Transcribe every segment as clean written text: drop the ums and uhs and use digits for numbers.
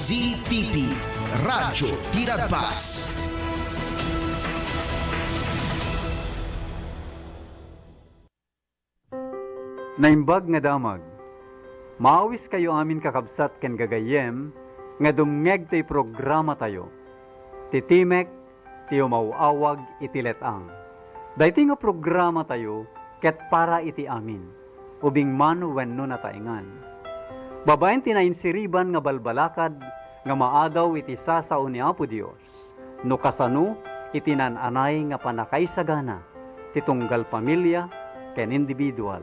DZPP Radyo Tirabas. Naimbag nga damag, maawis kayo amin kakabsat ken gagayem, nga dumngeg to'y programa tayo. Titimek, tiyo mauawag itiletang. Dayti nga programa tayo, ket para iti amin, ubing man wenno nataingan. Babaen tinainsiriban nga balbalakad, nga maadaw iti sasao ni Apo Dios. No kasano, itinananay nga panakaisagana, titunggal pamilya, ken individual,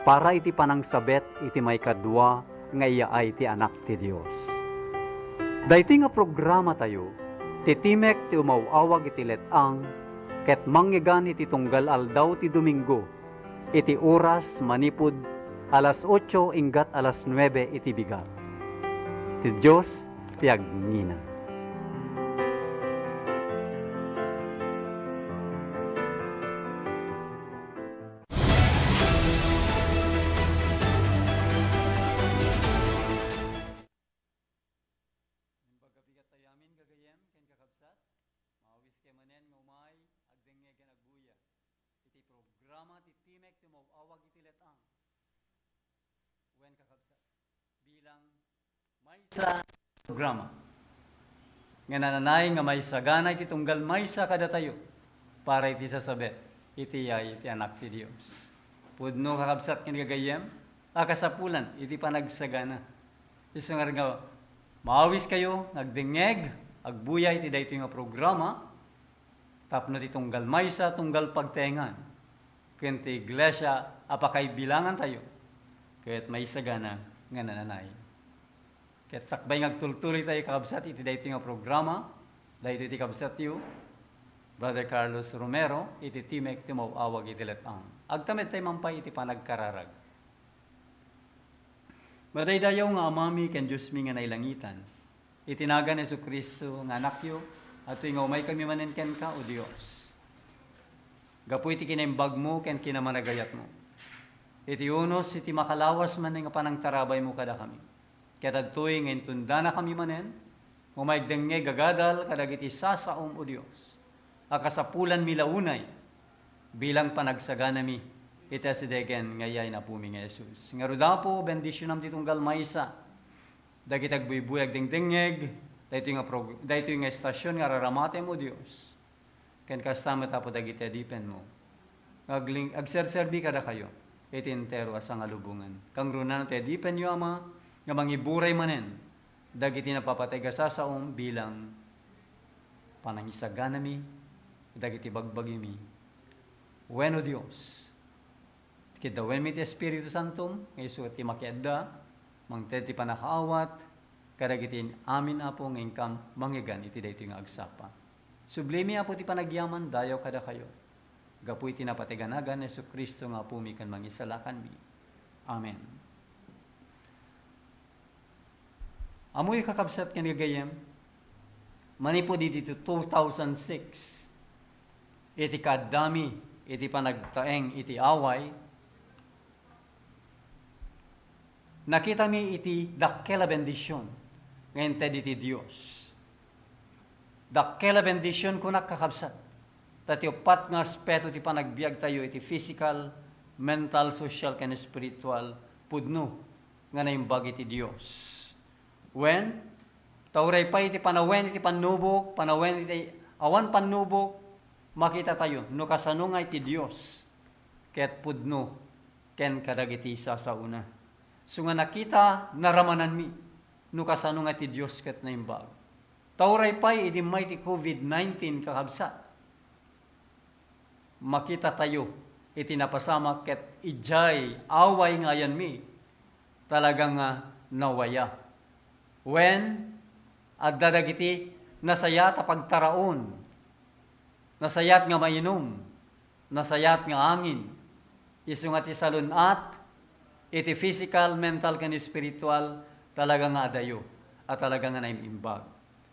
para iti panangsabet iti may kadwa nga iya ay ti anak ti Dios. Daytoy nga programa tayo, titimek ti umawawag iti letang, ket manggigan iti tunggal aldaw ti Domingo, iti oras manipud alas 8 inggat alas 9 iti bigat. Ti Diyos ti agnina. Programa titimek ti mawawag iti letang. Wen kakabsat bilang maysa programa. Nga nananay nga may sagana iti tunggal maysa kada tayo para iti sasabet iti yay iti anak ti Dios. Pudno kakabsat ken gagayem akasapulan iti panagsagana. Isu nga maawis kayo nagdengeg agbuyay iti daytoy nga programa tapno ti tunggal maysa tunggal pagtengan. Ken ti iglesia apakay bilangan tayo ket may sagana nga nananay. Ket sakbay ngagtultuloy tayo kakabsat iti daytoy nga programa daytoy ti kabsat yu Brother Carlos Romero iti timek ti mawawag iti letang. Agtamet tayo mampay iti panagkararag. Madaydayaw nga amami ken Diyos mi nga nailangitan. Itinagan Yesu Kristo nga anak yu atoy nga umay kami manen ken ka o Dios. Gapu iti kinaimbag mo, ken kinamanagayat mo. Iti unos, iti makalawas man nga panangtarabay mo kada kami. Kaya tadtoy ngayon tunda na kami manen, umaigdenge gagadal, kadag iti sasaom o Diyos. Akasapulan milaunay, bilang panagsagana mi, iti asidegen ngayay na pumi nga Jesus. Nga rudapo, bendisyonam titunggal maysa, dagitag buybuyag dingdingeg, daytoy nga estasyon nga raramate mo Diyos. Ken kasama tapo dagiti adipen mo. Agserserbi kada kayo, iti entero asang alubungan. Kang runan ti adipen yo ama, nga mangiburay manen, dagiti napapatay gasasaom bilang panangisagana mi, dagiti bagbagi mi. Weno Dios, kidawen mi ti Espiritu Santum, ngayon ti makiadda, mangted ti panakaawat, kadagiti amin apo ng income, mangigan iti daytoy nga agsapa. Sublimi apo ti panagyaman, dayaw kada kayo. Gapu iti napatiganagan, Yesu Kristo nga apo mikan mangisalakan mi. Amen. Amoy kakabsat ken gagayem, manipod iti 2006, iti kadami, iti panagtaeng, iti away, nakita mi iti dakkela bendisyon, ngayon iti Diyos. Dakkela bendisyon ko nakakabsat. Tati upat nga aspeto ti panagbiag tayo iti physical, mental, social, ken spiritual, pudno nga naimbag iti Dios. When, tauray pa iti panawen iti panubok, panawen iti awan panubok, makita tayo, no kasano nga iti Dios, ket pudno, ken kadagiti isa sa una. So nga nakita, naramanan mi, no kasano nga iti Dios ket naimbag. Tauray pa'y iti mighty COVID-19 kakabsat. Makita tayo, iti napasama ket ijay, away ngayan mi, talagang nawaya. When, at dadagiti, nasayat a pagtaraon, nasayat nga mainom, nasayat nga angin, isu nga ti salunat, iti physical, mental, ken spiritual, talagang nga adayo, at talagang nga naimimbag.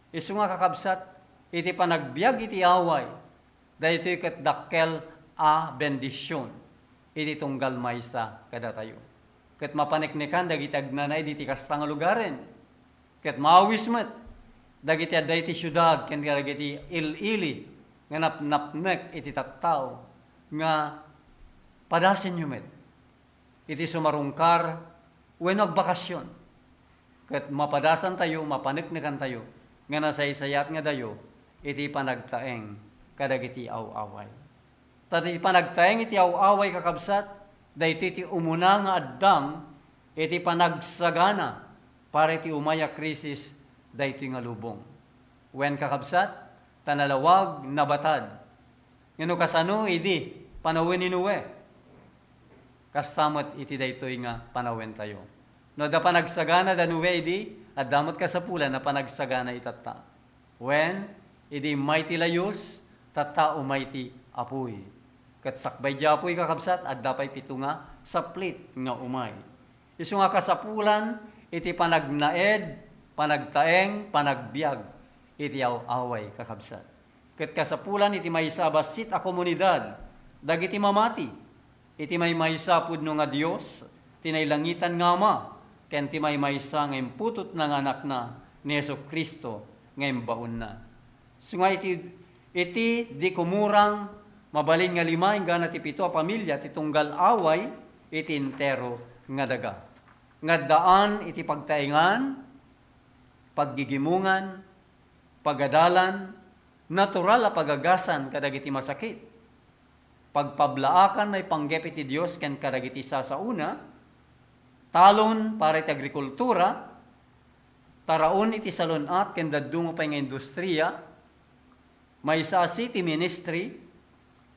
Isu nga kakabsat, iti panagbiag iti away, dahito ket dakkel a bendisyon, iti tunggal maysa kada tayo. Ket mapaneknekan dagiti agnanay diti kastang lugaren, Ket maawis met, dagiti adda iti syudad, ken dagiti il-ili, nga napnapnek iti tattao, nga padasin nyo met, iti sumarungkar, wenno agbakasyon. Ket mapadasan tayo, mapaniknikan tayo, nga nasaysayat nga dayo, iti panagtaeng kadagiti aw-away. Tati panagtaeng iti aw-away kakabsat, dahito iti umuna nga addang, iti panagsagana, para iti umaya krisis, dahito nga lubong. Wen kakabsat, tanalawag nabatad. Ngano kasano, idi, panawin inuwe. Kastamot iti dahito nga panawin tayo. No da panagsagana danuwe idi, at damot kasapulan na panagsagana itata. When, idi mighty layos, tata umayti apoy. Kat sakbay di apoy kakabsat, at dapay pito nga saplit nga umay. Isu nga kasapulan, iti panagnaed, panagtaeng, panagbiag, iti away kakabsat. Kat kasapulan, iti may sabasit a komunidad, dagiti mamati, iti may maysapud no nga Dios, tinaylangitan nga ma, ken ti may maysa nga imputot ng anak na ni Yesu Kristo nga imbaon na. So nga iti di kumurang mabalin nga lima, nga ti pito a pamilya, ti tunggal away, iti entero nga daga. Nga daan iti pagtaingan, paggigimungan, pagadalan, natural a pagagasan kadagiti masakit. Pagpablaakan may panggep iti Dios ken kadagiti sasauna, talon para iti agrikultura, taraon iti salunat ken daddungo pay nga industriya, may sa city ministry,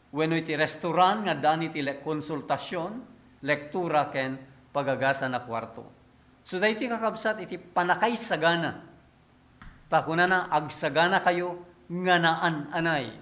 wenno iti restaurant nga daan iti konsultasyon, lektura ken pagagasa na kwarto. So dahito kakabsat iti panakay sagana. Pakuna na agsagana kayo nga naan-anay.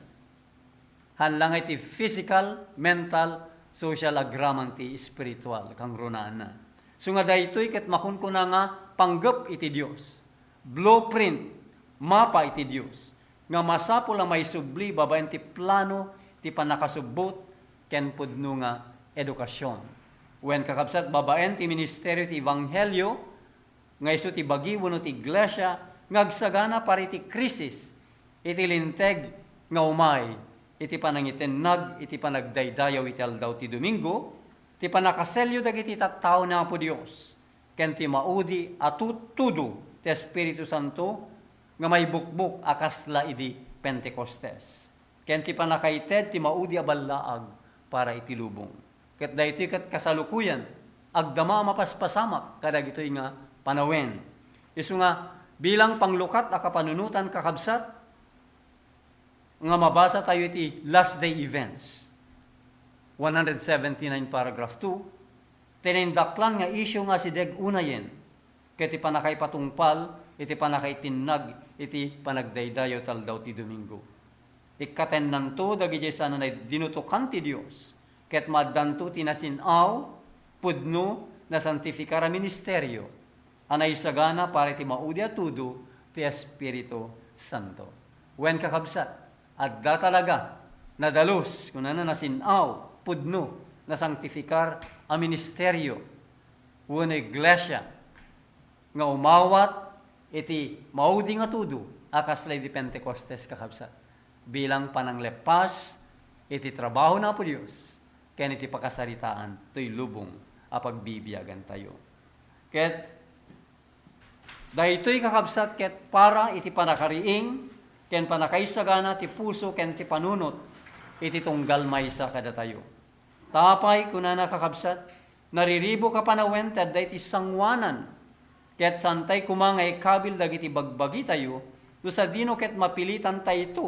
Hanlang iti physical, mental, social agraman ti spiritual kang runaan na. So nga daytoy ket makunkuna nga panggep iti Dios. Blueprint, mapa iti Dios. Nga masapol ang may subli babaen ti plano ti panakasubot ken pudno nga edukasyon. Wen kakabsat babaen ti ministeryo ti ebanghelyo nga isu ti bagi wenno ti iglesia ngagsagana para iti krisis iti linteg nga umay iti panangitenag iti panagdaydayaw iti aldaw ti Domingo ti panakaselyo dagiti tattao na po Dios ken ti maudi atutudo ti Espiritu Santo nga may bukbuk akasla idi Pentecostes ken ti panakaited ti maudi a ballaag para iti lubong. Ket daytoy ket kasalukuyan agdama mapaspasamak kadagitoy nga panawen. Isu nga bilang panglukat a kapanunutan kakabsat nga mabasa tayo iti last day events. 179 paragraph 2 tinindaklan nga isyu nga si deg unayen ket ti panakay patungpal iti panakay tinnag iti panagdaydayo taldaw ti Domingo. Ikatennan to dagiti sananay dinutukan ti Dios. Ket maddanto tinasinaw, pudno, na santifikara ministeryo, anay sagana para iti maudi atudo, ti Espiritu Santo. Wen kakabsat, adda talaga, nadalos, kunana nasinaw, pudno, na santifikar a ministeryo, wen iglesia, nga umawat, iti maudi nga tudo, akaslay di Pentecostes kakabsat, bilang pananglepas, iti trabaho na po Diyos, ken iti pakasaritaan to'y lubong a pagbibiyagan tayo. Ket daytoy kakabsat ket para iti panakariing ken panakaisagana ti puso ken ti panunot iti tunggal maysa kada tayo. Tapay kunana kakabsat nariribo ka panawen ted iti sangwanan ket santay kumangay kabil dagiti bagbagi tayo do sa dino ket mapilitan tayo ito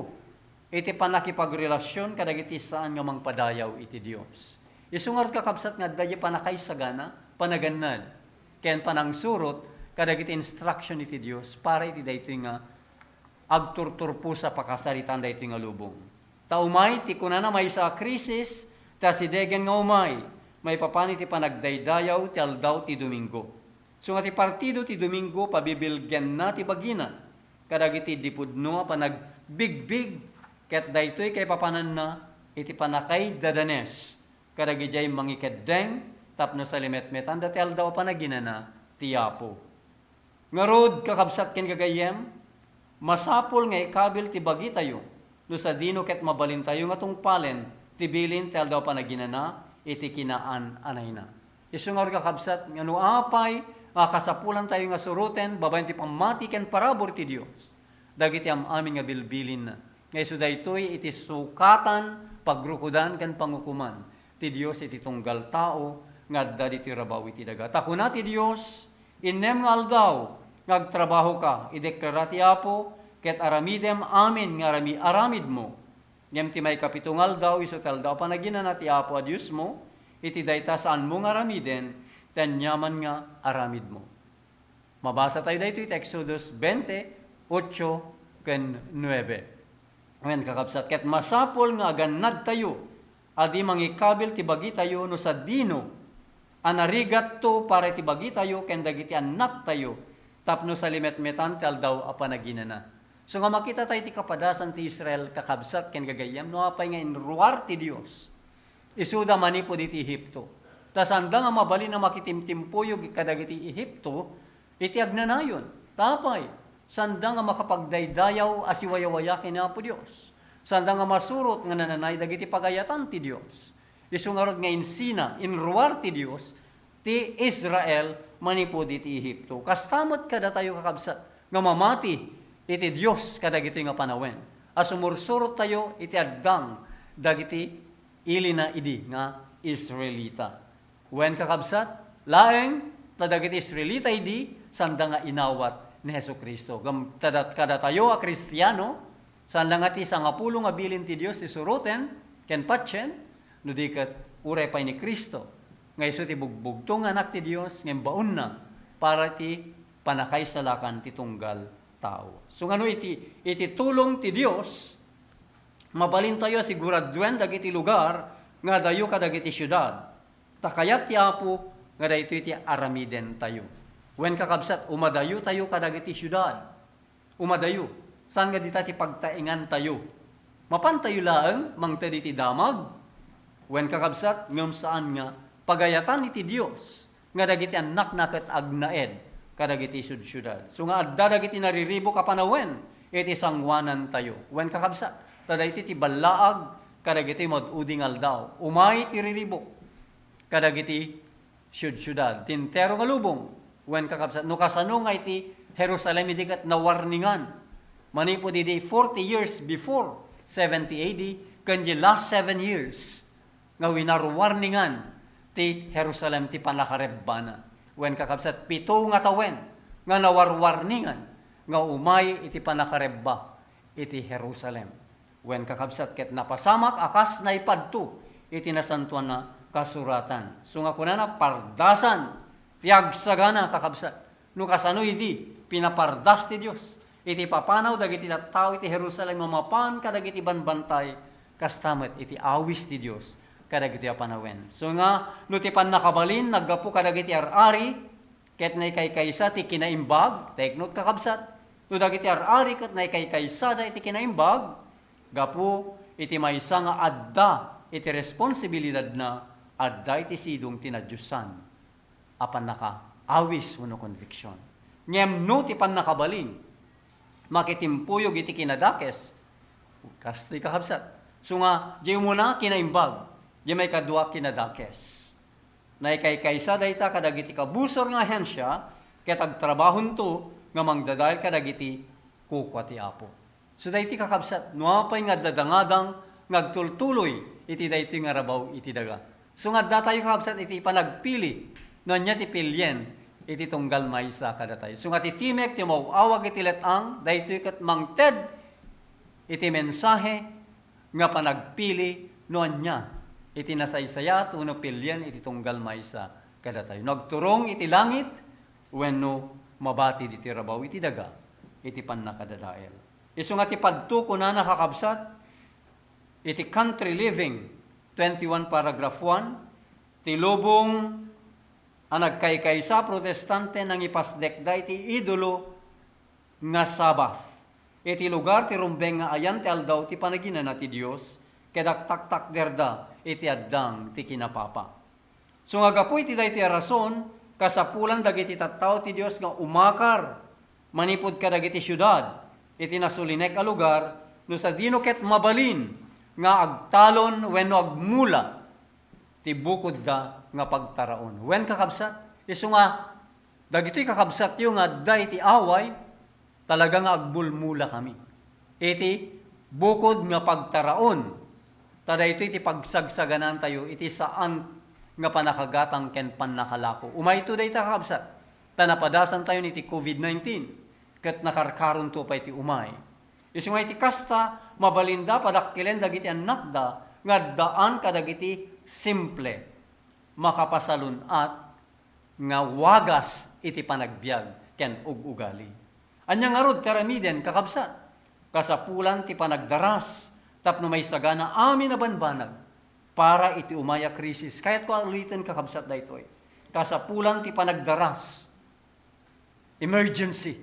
iti panakipagrelasyon kadagiti saan nga mangpadayaw iti Dios. Isungar kakabsat nga daya panakaisagana, panagannad, ken panangsurot kadagiti instruction iti Dios para iti daytoy nga agturturpo sa pakasaritan daytoy nga lubong. Ta umay ti kunana may sa krisis, ta sidegen nga umay, may papani ti panagdaydayaw ti aldaw ti Domingo. So nga ti partido ti Domingo pabibilgen na ti bagina kadagiti dipudno panagbigbig ket daytoy kay papanan na iti panakay dadanes kadagijay mangikedeng tapno sa limetmetan dati aldaw panaginana ti Apo. Ngarod kakabsat ken gagayem, masapol nga ikabil ti bagi tayo, no sa dino ket mabalin tayo nga tungpalen, tibilin tel daw panaginana, iti kinaan anay na. Isungar kakabsat, nga no apay, kasapulan tayo nga suruten, babayin ti pamati ken parabor ti Dios. Dagiti amin nga bilbilin na. Nga iso daytoy iti sukatan, pagrukudan ken pangukuman. Ti Dios iti tunggal tao, nga dadi ti rabaw iti daga. Takuna ti Dios, inem nga aldaw, ngagtrabaho ka, ideklara ti Apo, ket aramidem amin nga aramid mo. Ngem ti may kapitungal daw, iso tal daw panaginan ti Apo a Diyos mo, iti dayta saan mo nga aramiden, ten nyaman nga aramid mo. Mabasa tayo dayto iti Exodus 20, 8, ken 9. Ngayon kakabsat, ket masapol nga aganad tayo, adi mangikabil ti bagi tayo no sa dino, anarigat to para ti bagi tayo, ken dagiti anak tayo, tapno sa limet-metan tal daw apanaginana. So nga makita tayo ti kapadasan ti Israel kakabsat ken gagayam, no apay nga inruar ti Dios. Isuda manipod iti Ehipto. Tas anda nga mabali na makitimtimpuyog kadagiti Ehipto, iti agnanayon. Tapay, sanda nga makapagdaydayaw asiwayawaya kina po Dios. Sanda nga masurot nga nananay dagiti pagayatan ti Dios. Isungarod nga insina, inruar ti Dios, ti Israel manipod iti Ehipto. Kastamot kada tayo kakabsat, nga mamati iti Dios kadagiti nga panawen. Asumursurot tayo iti addang dagiti ili na idi nga Israelita. Wen kakabsat, laeng tadagiti Israelita idi sanda nga inawat ni Hesus Kristo. Kada tayo a Kristiyano, sanda nga ti sangapulo nga bilin ti Dios ti suruten ken patchen no di ket uray pay ni Kristo. Nga isu ti bugbugtong anak ti Dios ngem baon na para ti panakaisalakan ti tunggal tao. So ngano iti tulong ti Dios, mabalin tayo siguraduen dagiti lugar nga dayo kadagiti syudad. Takayat ti Apo nga daytoy iti aramiden tayo. Wen kakabsat umadayo tayo kadagiti syudad. Umadayo. Saan nga dita ti pagtaingan tayo? Mapan tayo laeng mangted iti damag. Wen kakabsat ngem saan nga pagayatan iti Dios nga dagiti anak na ket agnaed kadagiti syudad. So nga adda dagiti nariribo kapanawen iti sangwanan tayo. Wen kakabsat tadayti ti ballaag kadagiti maduding aldaw. Umay ti riribok kadagiti syudad. Tintero nga lubong. Wen kakabsat no kasano nga iti Jerusalem idikat na warningan. Manipod di 40 years before 70 AD kanji last 7 years nga winarwarningan ti Jerusalem ti panakarebbana. Wen kakabsat pito nga tawen nga nawarwarningan nga umay iti panakarebba iti Jerusalem. Wen kakabsat ket napasamak akas na ipadto iti nasantuan na kasuratan. So nga kunana pardasan tiagsagana kakabsat. No kasano iti pinapardas ti Dios. Iti papanaw dagiti tattao iti Jerusalem mamapan kadagiti banbantay kastamet iti awis ti Dios kadagiti apanawen. So nga no ti pannakabalin naggapu kadagiti arari ket naikaykaysa ti kinaimbag, take note kakabsat. No dagiti arari ket naikaykaysa iti kinaimbag, gapu iti maysa nga adda iti responsibilidad na adda iti sidong tinadyusan apan naka awis wenno conviction. Ngem no ti pannakabalin makitimpuyog iti kinadakes kasti kakabsat. So nga di muna kinaimbag, di may kadwa kinadakes. Naikaykaysa dayta kadagiti kabusor nga hensya ket agtrabahon to nga mangdadayel kadagiti kukwa ti Apo. So dayti kakabsat, nuapay nga dadangadang ngagtultuloy iti dayti nga rabaw iti daga. So nga tayo kakabsat iti panagpili no nya ti pilyen iti tunggal maysa kada tayo. So nga ti timek ti mauawag iti letang dayti ket mangted iti mensahe nga panagpili no nya iti nasaysaya no pilyen iti tunggal maysa kada tayo. Nagturong iti langit wenno mabati iti rabaw iti daga iti pannakadadael. Isu nga ti padto ko na nakakabsat, iti Country Living, 21 paragraph 1, ti lubong ang nagkaykaysa protestante nang ipasdekda iti idolo nga Sabath. Iti lugar ti rumbeng nga ayan ti aldaw ti panaginan na ti Diyos, kedaktak derda iti addang ti kinapapa. So nga gapu iti dahi ti rason, kasapulan dagiti tattao ti Dios nga umakar manipod ka dagiti syudad iti nasulinek a lugar no sa dino ket mabalin nga agtalon wenno agmula ti bukod da nga pagtaraon. Wen kakabsat isu nga dagitoy kakabsat yu nga day ti away talaga nga agbulmula kami. Iti bukod nga pagtaraon tada ito iti pagsagsaganan tayo iti saan nga panakagatang ken pannakalako. Umay ito day kakabsat tanapadasan tayo niti COVID-19 ket nakarkaron to pa iti umay. Isu nga iti kasta mabalinda padakkilen dagiti anak da nga daan kadagiti simple makapasalun at nga wagas iti panagbiag ken ug-ugali. Anya nga rod karamiden kakabsat kasapulan ti panagdaras tapno may sagana amin na banbanag para iti umaya krisis. Kaya't ko ulitin kakabsat da ito kasapulan ti panagdaras emergency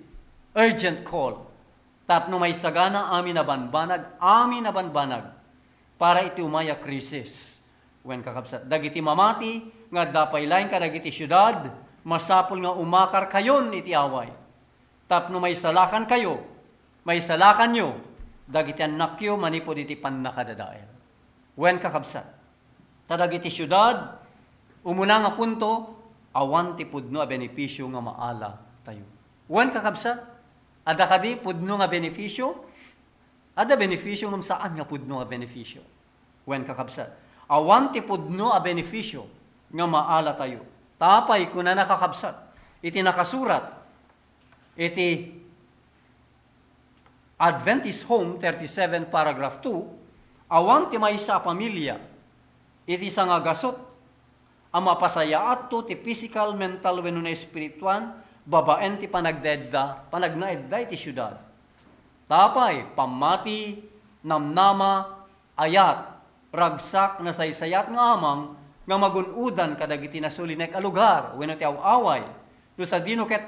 urgent call tapno may sagana amin na banbanag para iti umaya krisis. Wen kakabsat dagiti mamati nga dapay lain ka dagiti syudad masapul nga umakar kayon iti away tapno may salakan kayo may salakan nyo dagiti anak yo manipod iti pannakadadael. Wen kakabsat tadagiti syudad umuna nga punto awan ti pudno a benepisyo nga maala tayo. Wen kakabsat ada kadi pudno nga benepisyo ada benepisyo ngem saan nga pudno nga benepisyo. Wen kakabsat awan ti pudno a benepisyo nga maala tayo. Tapay kuna nakakabsat iti nakasurat iti Adventist Home 37 paragraph 2 awan ti maysa a pamilya iti sangagasot ang mapasayaat to ti physical, mental, wenno na spiritual babaen ti panagnaedda iti syudad. Tapay pamati namnama ayat ragsak na saysayat nga amang nga magunudan kadagiti nasulinek a lugar wenno ti away no sa dino ket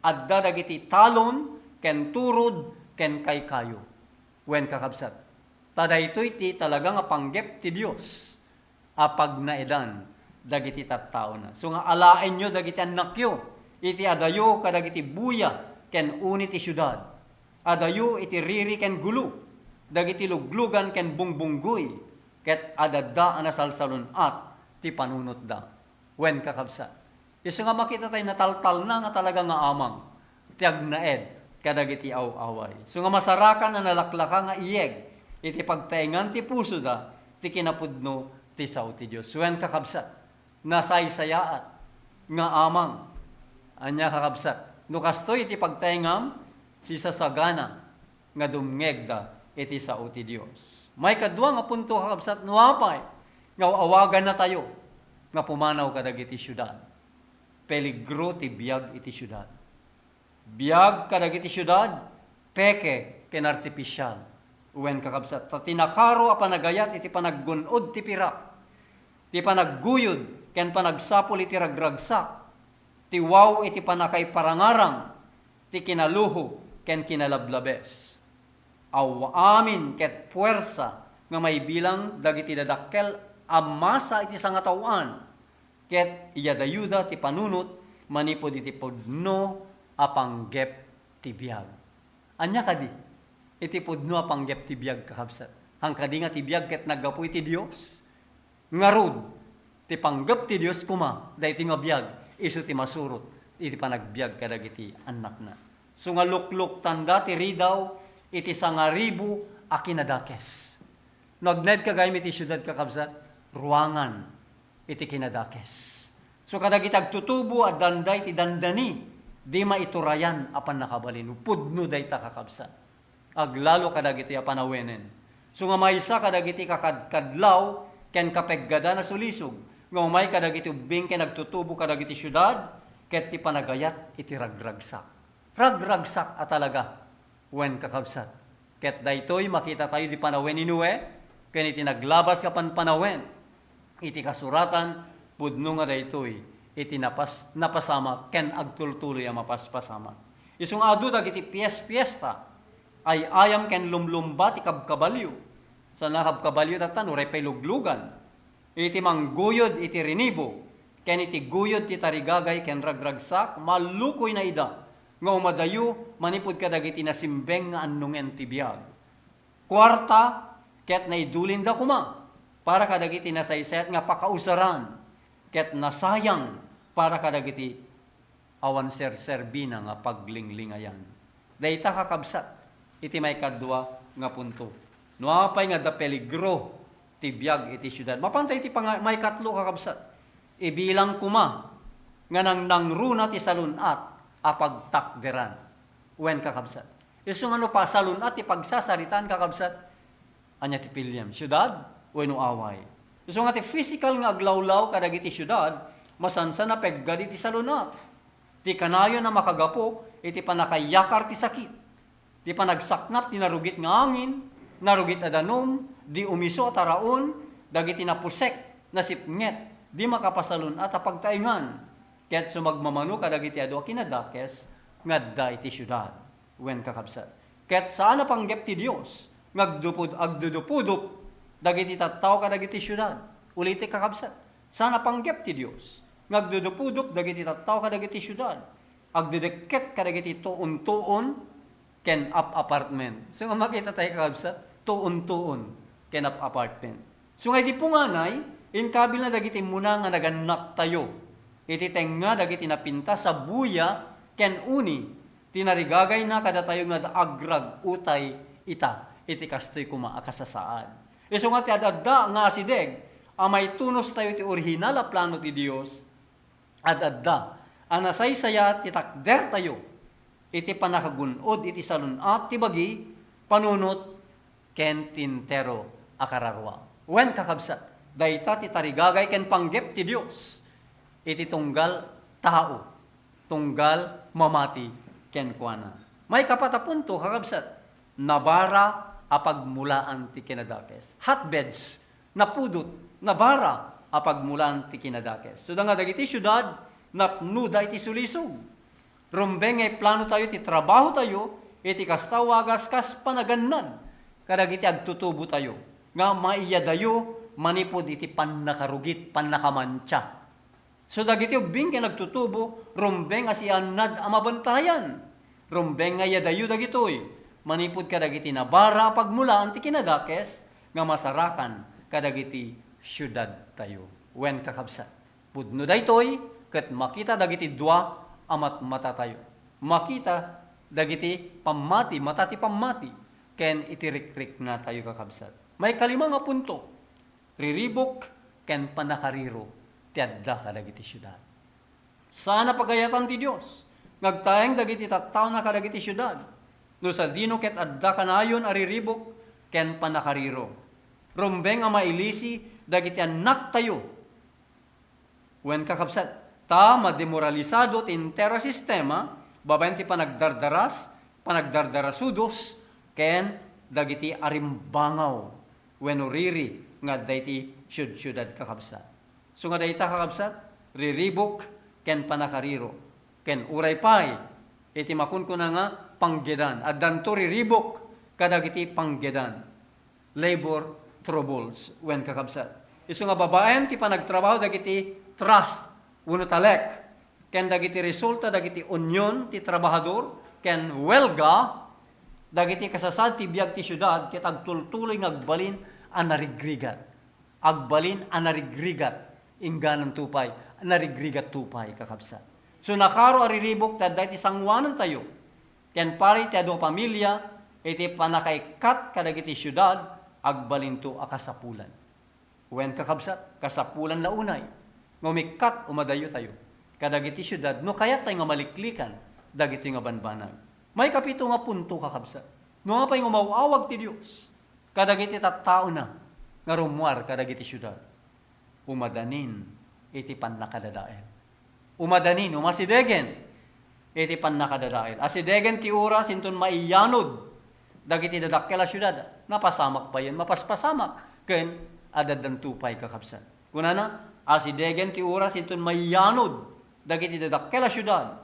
adda dagiti talon ken turod ken kaykayo. Wen kakabsat tada itoy ti talaga nga panggep ti Dios apag naedan dagiti tattao na. So nga alaen nyo dagiti annakyo iti adayo kadagiti buya ken uni ti syudad. Adayo iti riri ken gulu dagiti luglugan ken bungbunggoy ket adadda anasalsalon at ti panunot da. Wen kakabsat isu nga makita tayo nataltal na nga talaga nga amang ti agnaed kadagiti away. So nga masarakan na nalaklaka nga iyeg iti pagtaengan ti puso da ti kinapudno ti sao ti Dios. Wen kakabsat nasaysayaat nga amang anya kakabsat no kastoy iti pagtaengam si sasagana nga dumngeg da iti sao ti Dios. May kadwa nga punto kakabsat nuapay nga awagan na tayo nga pumanaw kadagiti syudad. Peligro ti biag iti syudad. Biag kadagiti syudad peke ken artipisyal. Wen kakabsat tinakaro a panagayat iti panaggunod ti pirak. Ti panagguyod ken panagsapol iti ragragsak. Ti wow iti panakay parangarang ti kinaluho ken kinalablabes. Amin ket puwersa nga may bilang dagiti dadakkel amasa iti sangatawan ket iyadayuda ti panunot manipod iti pudno a panggep ti biag. Anya kadi iti pudno a panggep ti biag kakabsat. Hangkadi nga ti biag ket naggapu iti Dios. Ngarud ti panggep ti Dios kuma dayti nga biag isu ti masurot iti panagbiag kadagiti anak na. So nga lukluk tanda ti ridaw iti 1,000 a kinadakes. Nagned kagayem iti syudad kakabsat, ruangan iti kinadakes. So kadagiti agtutubo at danday ti dandani, di maiturayan apan nakabalin. Pudno day ta kakabsat. Aglalo kadagiti a panawenen. So nga maysa kadagiti kakadkadlaw ken kapeggada na sulisog. Nga umay kadagiti ubing ken agtutubo kadagiti syudad ket ti panagayat iti ragragsak. Ragragsak a talaga. Wen kakabsat. Ket daytoy makita tayo di panawen ni Nue, ken iti naglabas ka panawen, iti kasuratan, pudno nga daytoy, iti napasama, ken agtultuloy ang mapaspasama. Isung adu dagiti piyesta, ay ayam ken lumlumba ti kabkabalyo. Sa nakabkabalyo datan, uray pay luglugan. Iti mangguyod iti rinibo, ken iti guyod ti tarigagay ken ragragsak, malukoy na ida, nga umadayo, manipod ka dagiti nasimbeng nga annungen ti biyag. Kwarta, ket naidulin da kuma, para kadagiti nasaysayat nga pakausaran, ket nasayang, para kadagiti awan serserbina nga paglinglingayan. Dayta kakabsat, iti may kadwa nga punto. Nuapay nga da peligro, ti biyag iti syudad. Mapantay ti may katlo kakabsat. Ibilang kuma, nga nang nangruna ti salunat, apagtakderan. Wen kakabsat. Isong ano pa, salunat ti pagsasaritan kakabsat, anya ti pilyam. Syudad, weno away. Isong nga ti physical nga aglawlaw kadagiti syudad, masansa na peggadi ti salunat. Ti kanayo na makagapo, iti panakayakar ti sakit. Ti panagsaknap, ti narugit nga angin, narugit adanom, di umiso at araon, dagiti napusek, nasipnget, di makapasalun at apagtaingan. Kaya't sumagmamano kadagiti ado kinadakes, ngadda iti syudad, wen kakabsat. Kaya't saan na panggep ti Diyos, agdudupudup, dagiti tattaw kadagiti syudad, uliti kakabsat. Saan na panggep ti Diyos, ngagdudupudup, dagiti tattaw kadagiti syudad, agdudeket kadagiti tuon-tuon, ken up apartment. So nga makita tayo kakabsat, tuon-tuon, ken up apartment. So nga di po nga nay, inkabil na dagiti muna nga naganak tayo. Iti tenga dagiti napinta sa buya, ken uni, tinarigagay na kada tayo nga agrag utay ita, iti kastoy kuma akasasaan. So nga ti adadda nga asideg, amay tunos tayo ti orihinal a plano ti Dios, adadda, anasaysaya ti takder tayo, iti panakagunod, iti salunat, ti bagi, panunot, ken tintero akararwa. Wen kakabsat, dayta ti tarigagay ken panggep ti Dios, iti tunggal tao, tunggal mamati ken kuana. May kapatapunto kakabsat, nabara apagmulaan ti kinadakes. Hotbeds, napudot, nabara apagmulaan ti kinadakes. So nga dagiti syudad, napnuda iti sulisog. Rumbeng ay plano tayo, ti trabaho tayo, iti kastawagas kas panaganan, kadagiti agtutubo tayo, nga maiyadayo, manipod iti pannakarugit, pannakamancha. So dagiti ubing kay nagtutubo, rumbeng asianad amabantayan, rumbeng nga yadayo dagitoy, manipod kadagiti nabara pagmulaan ti kinadakes, nga masarakan kadagiti syudad tayo. Wen kakabsat. Pudno daytoy, ket makita dagiti dua amat mata tayo. Makita dagiti pamati, mata ti pamati, ken itirikrik na tayo kakabsat. May kalima nga punto, riribok ken panakariro, ti adda kadagiti syudad. Sana pagayatan ti Dios, ngagtayang dagiti tattaw na kadagiti syudad, no sa dino ket adda kanayon ariribok ken panakariro. Rumbeng ang mailisi, dagiti anak tayo. Wen kakabsat, ta mademoralisado ti intero sistema, babayan ti panagdardarasudos, ken dagiti arimbangaw, wen uriri, nga dayti syudad kakabsat. So nga dayta kakabsat, riribok, ken panakariro, ken uray pay, iti makunko na nga panggedan, at danto riribok, kadagiti panggedan, labor troubles, wen kakabsat. Isu nga babaen, ti panagtrabaho, dagiti trust, uno talek, ken dagiti resulta, dagiti union, ti trabahador, ken welga, dagiti kasasad, ti biyag ti syudad, ket agtultuloy ngagbalin, anarigrigat. Agbalin, anarigrigat, ingganan tupay, anarigrigat tupay, kakabsat. So nakaro ariribok, taday ti sangwanan tayo, ken pari ti adong pamilya, iti panakaikat kadagiti syudad, agbalin to akasapulan. Wen kakabsat, kasapulan na unay, ngumikat umadayo tayo, kadagiti syudad, no kaya tayo nga maliklikan, dagiti nga banbanag. May kapito nga punto kakabsat, no nga pa'y umawawag ti Diyos, kadagiti tattao na, nga rumuar kadagiti syudad, umadanin, iti pannakadadael. Umadanin, umasidegen, iti pannakadadael. Asidegen ti oras, inton maiyanod, dagiti dadakkel a syudad, napasamak pa yan, mapaspasamak, ken adadan tupay kakabsat. Kunana, asidegen ti oras, inton maiyanod, dagiti dadakkel a syudad,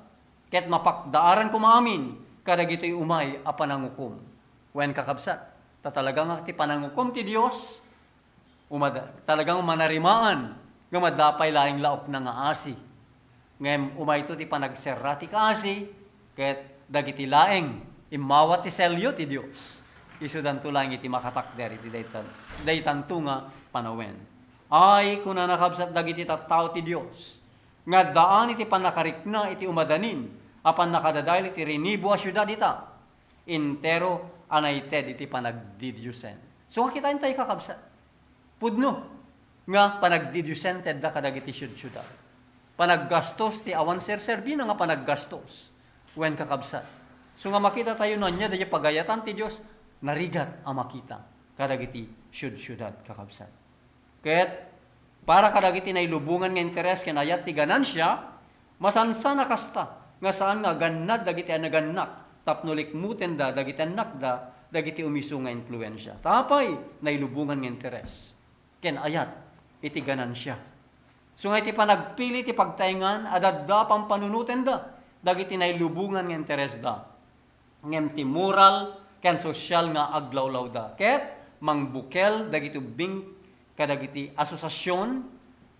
ket mapakdaaran kumaamin, kadagiti umay a panangukom. Wen kakabsat, talagang ti panangukom ti Dios, talagang manarimaan, nga madapay laing laop na nga asi. Ngem umayto ti panagserra ti kaasi, ket dagiti laeng imawat ti selyo ti Dios. Isudan to lang iti makatakder iti daytan tunga panawen. Ay kuna nakabsat dagiti tattao ti Dios, nga daan iti panakarikna iti umadanin, apan nakadadayl iti rinibo a syudad ita, intero anayted iti panagdidyusen. So nga kitain tayo kakabsat, pudno, nga panagdidyusen tedda kadagiti syudad. Panaggastos ti awan serserbi na nga panaggastos, when kakabsat. So nga makita tayo nun niya, dahil pagayatan ti Diyos, narigat ang makita, kadagiti syudad kakabsat. Ket, para kadagiti na ilubungan nga interes, kinayat ti ganansya, masansa na kasta, nga saan nga ganad dagiti anaganak, tapnulikmuten da, dagiti anak da, dagiti umiso nga influensya. Tapay, na ilubungan nga interes. Ken ayat, iti ganansya. So nga iti panagpili ti pagtaingan, adadda pang panunuten da, dagiti na ilubungan nga interes da. Ngem ti moral, ken sosyal nga aglawlaw da. Ket, mangbukel, dagiti ubing, kadagiti asosasyon,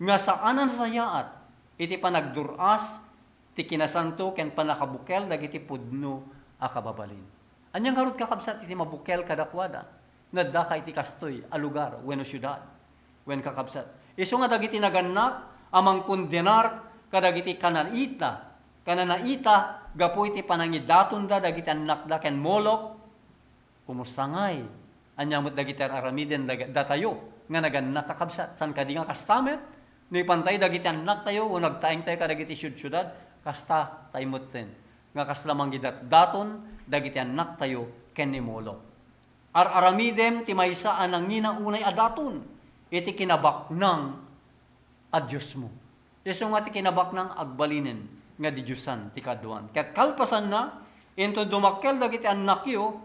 nga saanan sa yaat, iti panagduras, ti kinasanto, ken panakabukel, dagiti pudno, akababalin. Anyang harot kakabsat, iti mabukel kadakwada, nadda ka iti kastoy, a lugar, weno syudad, wen kakabsat. Iso nga dagiti naganak, amang kondenar, kadagiti kananaita, gapo iti panangidaton da, dagiti anak da, ken molok, kumusta ngay, anyamot dagiti aramiden datayo, nga naganak kakabsat, san kadi nga kastamet, no ipantay dagiti anak tayo, o nagtaing tayo kadagiti syudad, kasta taimot ten. Nga kaslamang gidat daton, dagiti anak tayo, ken ni molok. Aramidem, ti maysa anang unay adaton, iti kinabaknang at Diyos mo. Iso nga ti kinabaknang agbalinen, nga di Diyosan, ti kaduan. Ket kalpasan na, into dumakkel dagiti anak yo,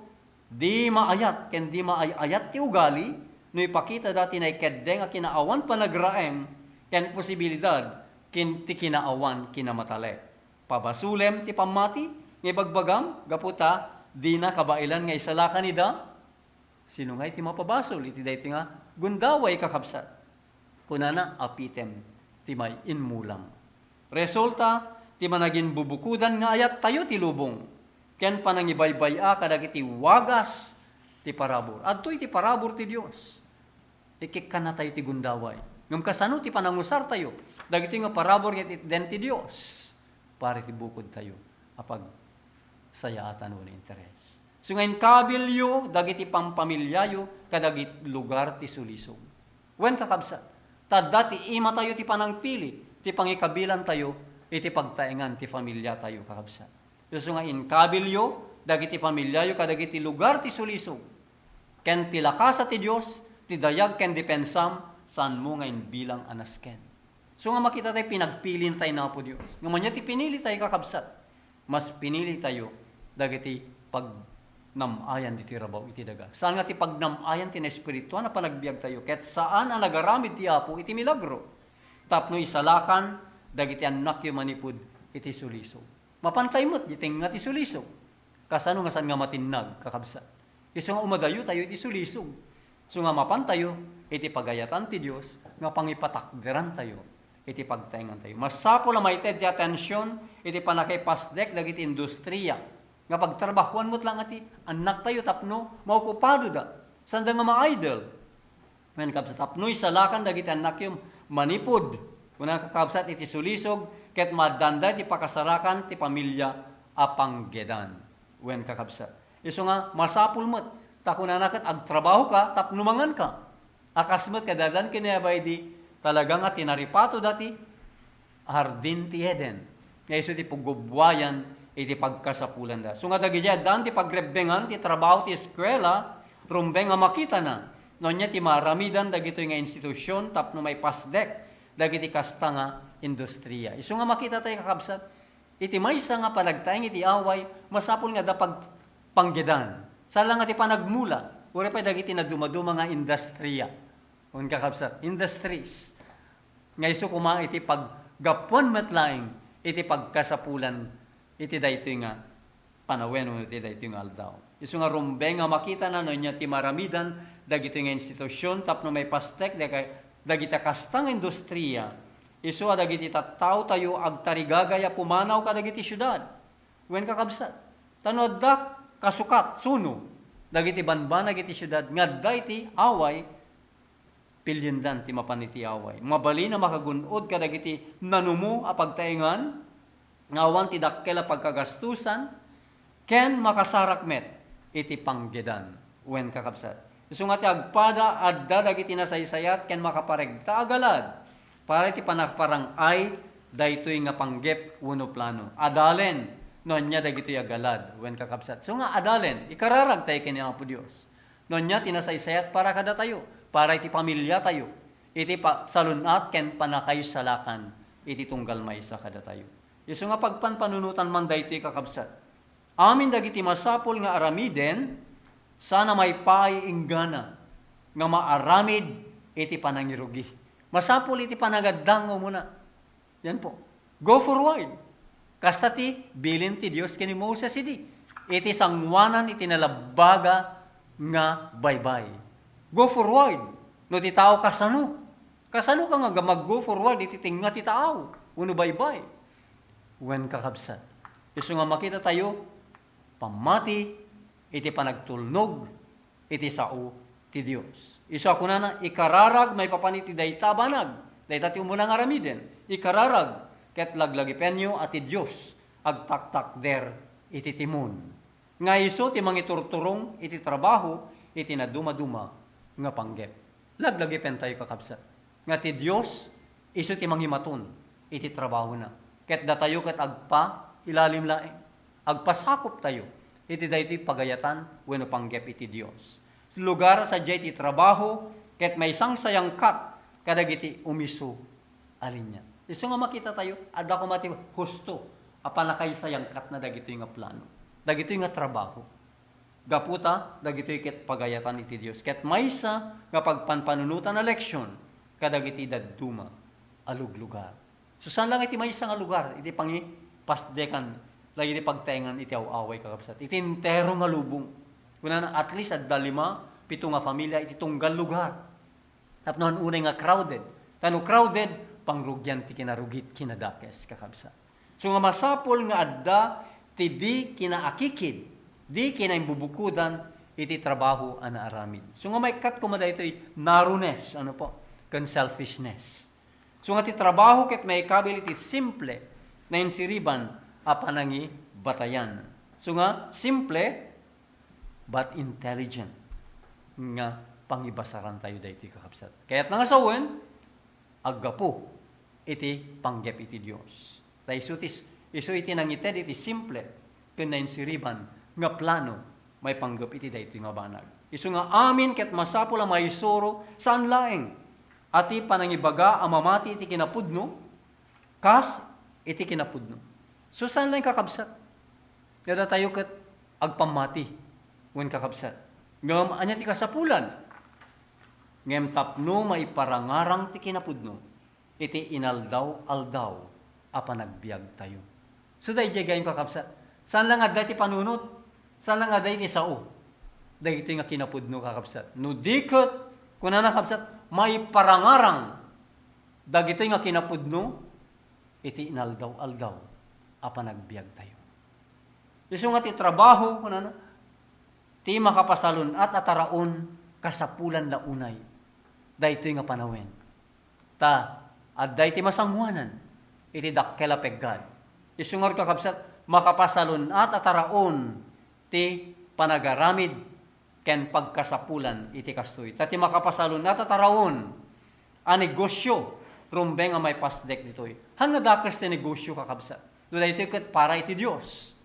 di maayat, ken di maayat ti ugali, no ipakita dati na ikedeng a kinaawan panagraem, ken posibilidad, ti kinaawan kinamatale. Pabasulem ti pamati, nga bagbagam, gaputa, di na kabailan nga isalakan ida, sino nga iti mapabasol, iti dahi nga, gundaway kakabsat. Kunana, apitem, ti may inmulang. Resulta, ti managin bubukudan nga ayat tayo ti lubong, ken panangibaybaya kadagiti wagas, ti parabor. Adto iti parabor ti Dios. Ikikkan na tayo ti gundaway. Ngam kasano ti panangusar tayo. Dagiti nga parabor iti den ti Dios. Pare ti bukod tayo. Apag sayaatan mo na interes. So ngayon kabilyo, dagiti pampamilyayo, kadagit lugar ti sulisog. Wen kakabsat. Tadda ti ima tayo ti panangpili. Ti pangikabilan tayo, iti pagtaingan ti pamilya tayo kakabsat. So ngayon kabilyo, dagiti pamilyayo, kadagiti lugar ti sulisog. Ken ti lakasa ti Dios, ti dayag ken dipensam, saan mo ngayon bilang anasken. So nga makita tayo, pinagpilin tayo na po Diyos. Ngayon ti pinili tayo kakabsat. Mas pinili tayo, dagiti pagnamayan di tirabaw iti daga. Saan nga ti pagnamayan ti na espirituan na panagbiag tayo. Ket saan ang nagaramid ti Apo iti milagro. Tapno isalakan, dagiti anak yu manipud iti suliso. Mapantay mo't, giting nga ti suliso. Kasano nga saan nga matinag kakabsat. Iso nga umadayo tayo iti suliso. So nga mapantayo, iti pagayatan ti Diyos, nga pangipatakderan tayo, iti pagtaingan tayo. Masapo na maited ti atensyon, iti panakipasdek, dagiti industriya. Nga pagtrabahuan mo't lang ati, anak tayo tapno, maukupado da. Sanda nga ma-idle. Ngayon kapsat, tapno isalakan, dagiti anak yung manipod. Kuna kakabsat, iti sulisog, ket madanda ti pakasarakan, ti pamilya, apanggedan. When kakabsat. Iso nga, masapul mo't. Takunanakat, agtrabaho ka, tapnumangan ka. Akasmat kadadan kinayabay di, talagang at tinaripato dati, hardin ti Eden. Ngayon so ti pagubwayan, iti pagkasapulan da. So nga dagijay, dan ti pagrebengan, ti trabaho, ti eskwela, rumbeng nga makita na. Nonya ti maramidan, dagito nga institusyon, tapno may pasdek, dagiti kasta nga industriya. Iso nga makita tayo kakabsat, iti maysa nga panagtaing iti away, masapul nga da pagpanggedan. Sala nga ti panagmula, uri pa dagiti nagdumaduma nga industriya. Kung kakabsat, industries. Nga iso kuma iti paggapuan matlaing, iti pagkasapulan, iti dayto nga panawen, iti dayto nga aldaw. Iso nga rumbe nga makita na no niya ti maramidan, dagito nga institusyon, tapno may pastek, dagita kastang industriya, Isu adagiti tattao tayo agtarigagaya pumanaw kadagiti syudad. Wen kakabsat. Tanodda kasukat suno dagiti banbanag iti syudad ngadda iti away pilyendan ti mapaniti away. Mabali na makagunod kadagiti nanumo a pagtaengan ngawan ti dakkel a pagkagastusan ken makasarak met iti panggedan wen kakabsat. Isu nga ti agpada adda dagiti nasaysayat ken makaparegta agalad para iti panagparang ay daytoy nga panggep wenno plano. Adalen non nya dagitoy agalad wen kakabsat. So nga adalen ikararag tayo ken Apo Dios. Non nya tinasaysayat para kada tayo, para iti pamilya tayo. Iti salunat ken panakaysalakan iti tunggal maysa kada tayo. Isu nga pagpanpanunutan man daytoy kakabsat. Amin dagiti masapol nga aramiden sana may paiinggana nga maaramid iti panangirugi. Masapol iti panagaddang muna. Yan po. Go forward. Kasta ti bilin ti Dios ken ni Moses idi. Iti sangwanan iti nalabaga nga baybay. Go forward. No ti tao kasano? Kasano ka nga mag-go forward iti tinga ti tao. Uno baybay. Wen kakabsat. Isu nga makita tayo pamati iti panagtulnog iti sao ti Dios. Isu ako na ikararag may papaniti dayta banag. Dayta ti umunang aramiden. Ikararag ket laglagi penyo ati Dios agtaktak der iti timon. Nga iso ti mangiturturong iti trabaho iti naduma-duma nga panggep. Laglagi pen tayo kakabsat. Nga ti Dios iso ti manghimaton iti trabaho na. Ket datayo ket agpa ilalim laeng. Agpasakop tayo iti daytoy pagayatan wenno panggep iti Dios. Lugar sa iti trabaho ket may isang sayangkat kadagiti umisu alinya. Isu nga makita tayo, adda ko mati husto, apanakaysayang kat na dagitoy nga plano. Dagitoy nga trabaho. Gaputa, dagitoy ket pagayatan iti Dios. Ket maysa nga pagpanpanunutan na leksyon, kadagiti dadduma, aluglugar. So saan lang iti maysa nga lugar, iti pangi pasdekan, lagi iti pagtaengan iti awaway kakabsat. Iti entero nga lubong. Kuna na at least adda 5, 7 nga familia, iti tunggal lugar. Tapno unay nga crowded. Tano crowded, pangrugyan ti kinarugit kinadakes kakabsa. So nga masapol nga adda ti di kinaakikid, di kinaimbubukudan iti trabaho ana aramid. So nga may kat kumada ito'y narrowness, ano po, kan selfishness. So nga ti trabaho ket may ability simple na insiriban a panangi batayan. So nga simple but intelligent nga pangibasaran tayo daytoy kakabsat. Kaya't nangasawen aggapo iti panggep iti Dios. Ta isu iti nangited iti simple ken nainsiriban nga plano may panggep iti daytoy nga banag. Isu nga amin ket masapul a maisuro saan laeng ati panangibaga a mamati iti kinapudno kas iti kinapudno. So saan laeng kakabsat? Kada tayo ket agpamati wen kakabsat. Ngam anya ti kasapulan ngem tapno maiparangarang ti kinapudno iti inaldaw-aldaw a panagbiag tayo. So dayjay gayem kakabsat. Saan lang adda ti panunot? Saan lang adda ti sao? Daytoy nga kinapudno kakabsat. No diket kunana kakabsat maiparangarang dagitoy nga kinapudno iti inaldaw-aldaw a panagbiag tayo. Isu nga ti trabaho kunana ti makapasalon at ataraon kasapulan la unay. Daytoy nga panawen. Ta adday ti masangwanan iti dakkel a peggad. Isungar kakabsat makapasalon at ataraon ti panagaramid ken pagkasapulan iti kastoy. Ta ti makapasalon at ataraon a negosyo rumbeng a may pasdek ditoy. Hanga dakes ti negosyo kakabsat. Do daytoy ket para iti Dios.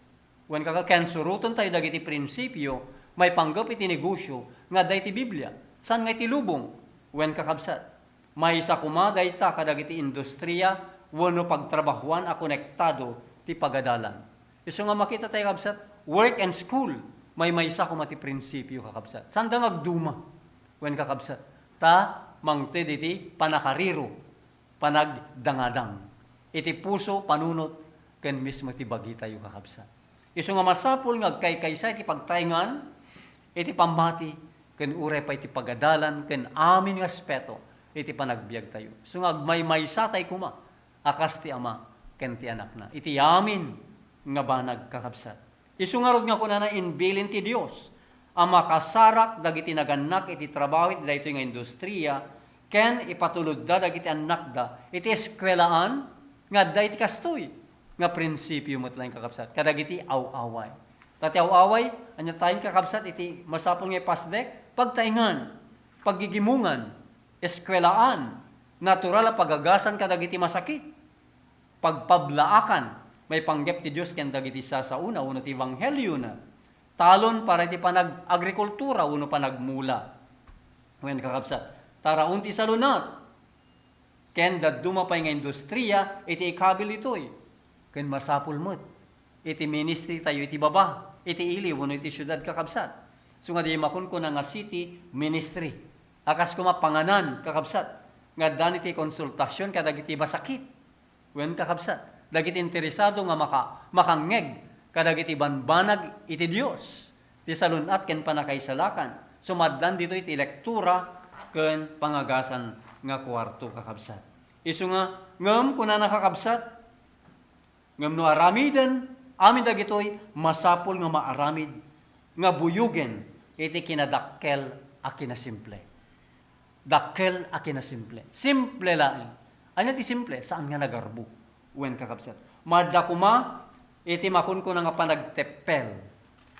Wen ken suruton tayo dagiti prinsipyo may panggap iti negosyo nga dayti Biblia. San nga iti lubong? Wen kakabsat. May isa kuma dayta kadagiti industriya wenno pagtrabahuan a konektado ti pagadalan. Isu nga makita tayo kabsat, work and school may isa kuma ti prinsipyo kakabsat. Sanda agduma wen kakabsat. Ta mangted iti panakariro, panagdangadang. Iti puso panunot ken mismo ti bagi tayo kakabsat. Isu nga masapul nga agkaykaysa iti pagtayngan iti pamati ken uray pa iti pagadalan ken amin nga aspeto iti panagbiag tayo. So nga agmaymaysa tayo kuma akas ti ama ken ti anak na. Iti amin nga banag kakabsat. Isungarod nga kunana inbilin ti Dios ang makasarak dagiti naganak iti trabaho iti daytoy nga industriya ken ipatulod da dagiti anak da iti eskwelaan nga dayti kastoy nga prinsipyo met lain kakabsat kadagiti aw-away. Tati aw-away anya tayong kakabsat iti masapol nga pasdek pagtaingan, paggigimungan, eskwelaan, natural a pagagasan kadagiti masakit, pagpablaakan, may panggep ti Dios ken dagiti sasauna uno ti ebanghelyo na. Talon para iti panag-agrikultura uno panagmula. Wen kakabsat, taraon ti salunat. Ken daduma pay nga industriya iti ikabil itoy. Ken masapul met. Iti ministry tayo iti baba, iti ili uno iti syudad kakabsat. So nga di makun ko na nga city ministry. Akas kumapanganan kakabsat. Nga dan iti konsultasyon kadagiti basakit. Wen kakabsat. Dagiti interesado nga makangeg kadagiti banbanag iti Dios. Ti salunat ken panakaisalakan. Sumaddan dito iti lektura ken pangagasan nga kwarto kakabsat. Isu nga ngem kuna nakakabsat ngem no aramiden amin dagitoy masapol nga maaramid nga buyugen iti kinadakkel a kinasimple. Dakkel a kinasimple. Simple lang. Anya ti simple saan nga nagarbo? Wen kakabsat. Madakuma iti makun ko nga panagteppel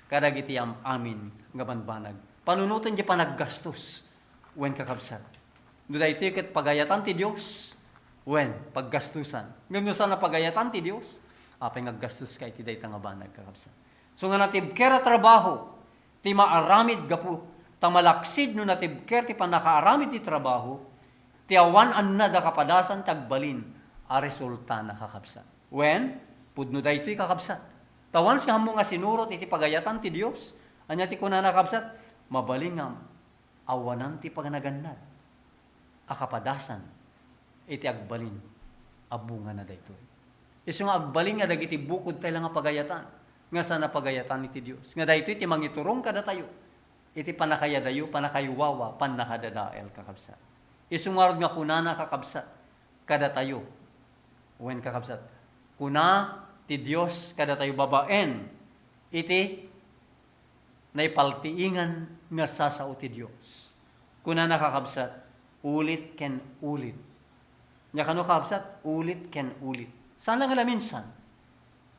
kadagiti amin nga banbanag. Panunutan di panaggastos. Wen kakabsat. No daytoy ket pagayatan ti Dios. Wen paggastusan. Ngem no sana pagayatan ti Dios, apay ngaggastos kay ti dayta nga banag kakabsat. So nga natibker a trabaho ti maaramid gapu ta malaksid no natibker ti panakaaramid ti trabaho ti awan anna da kapadasan tagbalin a resulta na kakabsat. When pudno daytoy kakabsat. Tawan sa hamo nga sinurot iti pagayatan ti Dios, anya ti kunana kakabsat, mabalingam awanan ti pagnagannad. A kapadasan iti agbalin a bunga na daytoy. Isu nga agbalin nga dagiti bukod tayo nga pagayatan, nga sana pagayatan iti Dios. Nga daytoy ti mangiturong kada tayo. Iti panakayadayo, panakayuwawa, panakadadael kakabsat. Isu nga kunana kakabsat kada tayo. Wen kakabsat, kuna ti Dios kada tayo babaen, iti naipaltiingan nga sasao ti Dios. Kuna nakakabsat, ulit ken ulit. Nya kano kakabsat, ulit ken ulit. Saan lang minsan?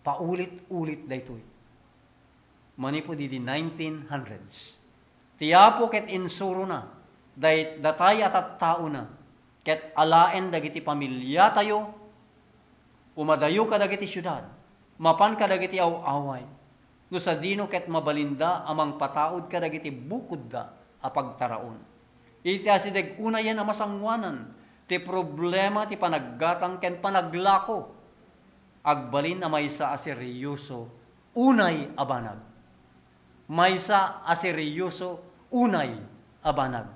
Paulit-ulit daytoy. Manipo di 1900s. Tiapo ket insuro na, datay at tao na, ket alaen dagiti pamilya tayo, umadayo kadagiti syudad, mapan kadagiti aw-away, no sa dino ket mabalinda amang pataod kadagiti bukod da a pagtaraon. Iti asideg una yan a masangwanan, ti problema ti panaggatang ken panaglako, agbalin a maysa a seryoso, unay abanag. Maysa a seryoso, unay abanag.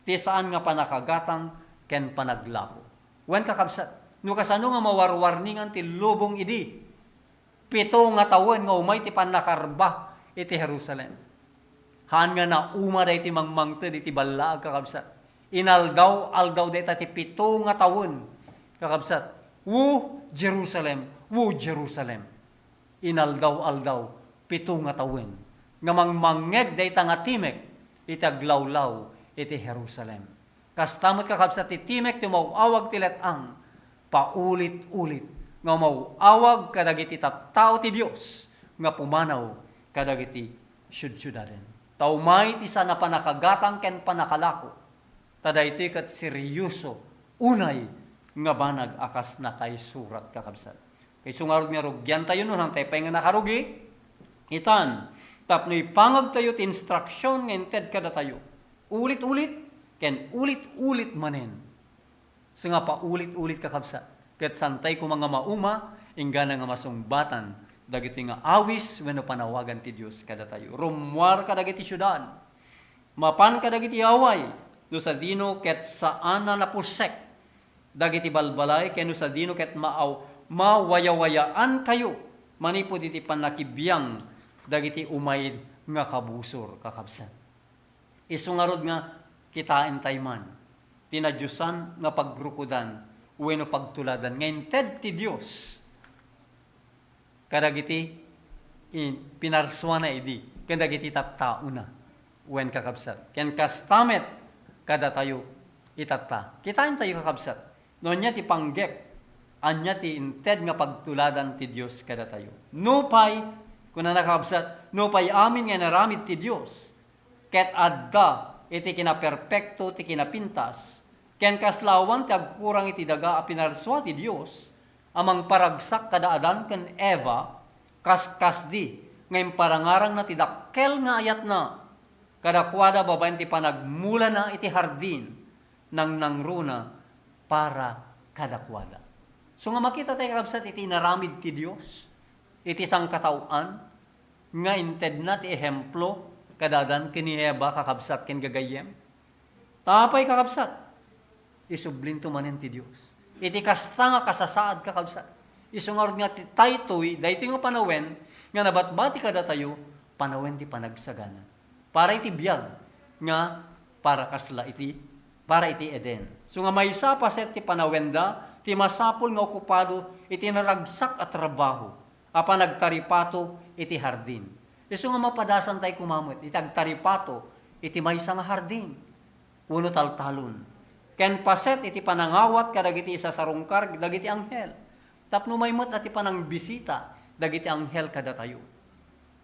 Ti saan nga panakagatang ken panaglako. Wen kakabsat, no kasano nga mawarwarningan ti lubong idi. 7 nga tawen nga umay ti panakarba iti Jerusalem. Haan nga na umaday ti mangmangted iti balla kakabsat. Inaldaw deta ti 7 nga tawen kakabsat. Wu Jerusalem, wu Jerusalem. Inaldaw 7 nga tawen. Nga mangmangeg deta nga timek iti aglawlaw iti Jerusalem. Kastamot kakabsat ti timek ti mauawag ti letang paulit-ulit nga mauawag kadagiti tattao ti Dios nga pumanaw kadagiti syud-syudaden. Taumay ti sana panakagatang ken panakalako. Tadaytoy ket seryoso unay nga banag akas na kay surat kakabsat. Kay sungarod nga rugyan tayo nun hantay pay nga nakarugi. Itan tapno ipangag tayo ti instruction nga inted kada tayo. Ulit-ulit ken ulit-ulit manen. So nga pa ulit-ulit kakabsat. Ket santay ko mga mauma, inggana nga masungbatan, dagiti nga awis, wenno panawagan ti Dios kada tayo. Rumwar kadagiti syudad, mapan kadagiti away, no sa dino ket saan na napusek, dagiti balbalay, ken no sa dino ket mawayawayaan kayo, manipod iti panakibiyang, dagiti umayd nga kabusor kakabsat. Isungarod nga kitain tayman, tinadyusan nga pagrukudan, wenno pagtuladan. Ngayon, ted ti Diyos, kadagiti pinarswa na idi, kadagiti tattao na, wen kakabsat. Ken kastamet, kada tayo itatta. Kitain tayo kakabsat. Noon niya ti panggep, anya ti inted nga pagtuladan ti Diyos kada tayo. Nupay, kung na nakabsat, nupay amin nga naramid ti Diyos. Ket adda, iti kinaperpekto, ti kinapintas, ken kaslawan ti agkurang iti daga a pinarswa ti Diyos, amang paragsak kada Adan ken Eva, kas-kasdi, ngayon parangarang na ti dakkel nga ayat na, kadakwada babaen ti panagmula na iti hardin, nang nangruna para kadakwada. So nga makita tayo kakabsat, iti naramid ti Diyos, iti sang katauan, nga inted na ti ehemplo, kadadan kini Eva kakabsat ken gagayem. Tapay kakabsat, isublinto manen ti Diyos. Iti kasta nga kasasaad kakabsat. Isungarod nga ti taytoy, dahito nga panawen, nga nabatbati kada tayo, panawen ti panagsagana. Para iti biyag, nga para kasla iti, para iti Eden. So nga may sapaset ti panawenda, ti masapol nga okupado, iti naragsak at trabaho, apa nagtaripato iti hardin. Iso nga mapadasan tayo kumamot, iti agtaripato, iti maysa nga hardin, uno taltalon. Ken paset iti panangawat kadagiti isa sarungkar, dagiti anghel. Tapno maymot at iti panang bisita, dagiti anghel kada tayo.